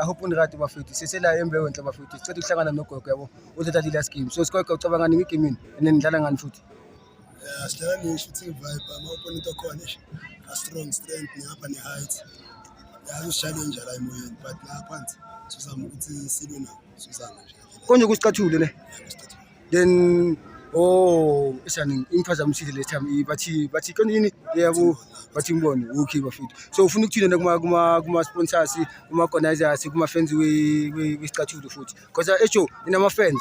I hope unirati bafethu sisela embewe enhle bafethu sicela ukuhlangana nogogo yabo uthatha lila scheme so sigogo ucabanga ngani ngegame and then nidlala ngani futhi sidlala ne-shooting vibe ama-opponent akhona a-strong strength ngapha ne-height challenge la emoyeni but la phansi sizama ukuthi silwe nabo sizama nje konje kusicathule ne then esani imphazamisile le time bathi konini yabo bathi ngibone okay bafethu so ufuna ukuthina kuma sponsors kuma organizers kuma fans we futhi because echo inama fans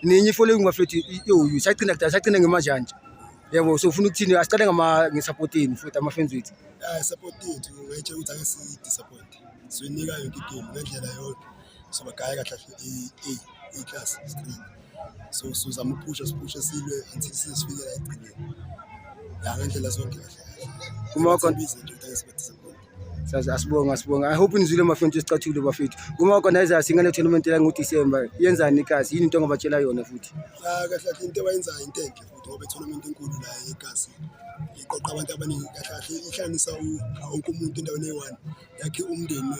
ninyi following bafethu you sacina ngemajanja yabo so ufuna ukuthina asiqale ngisupportini futhi ama fans wethu support yethu ngayitshe ukuthi ake si disappoint sinika yonke igame ngendlela yonke so bagaya kahle class screen so sizama ukuphusha silwe until sifike la egcineni la ngendlela zonke kahle kuma bize nje ukuthi ake disappoint asibonga I hope nizwile ama fans esicathule bafethu kuma organizers ingane tournament la ngoDecember yenzani ikasi yini into ngabatshela yona futhi kahle into abayenzayo into enhle futhi ngoba tournament enkulu la eGasi iqoqa abantu abaningi kahle ihlanganisa wonke umuntu endaweni eyi-1 yakhe umndeni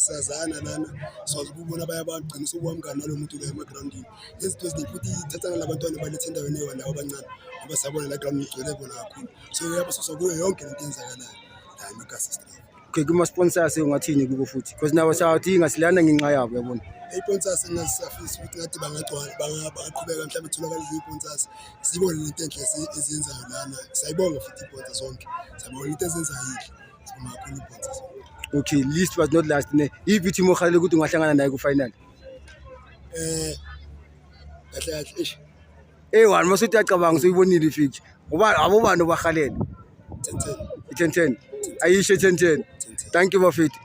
sazana lana soze ukubona abanye abagcina sokuwamngani nalo muntu la emagroundini izinto eziningi futhi ithathana labantwana balethe endaweni eyi-1 labo abancane ngoba sabona la ground igcwele bona kakhulu so yabasusa kuyo yonke lento eyenzakalayo la eMagasi Street. Okay kuma sponsors ungathini kubo futhi because nawo sawathinga silana ngenxa yabo yabona i-sponsors engasafisi ukuthi ngathi bangagcwala bangaqhubeka mhlawumbe itholakala i-sponsors sibone lento enhle eziyenzayo lana sayibonga futhi i-sponsors zonke sabona into ezenzayo yinhle sibonga kakhulu i-sponsors. Okay least but not last ne ithi mokhale ukuthi ungahlangana naye ku final kahle one masuthi yacabanga soyibonile ifiki abo bantu bahalele 10 10 ayisho 10 thank you bafethu.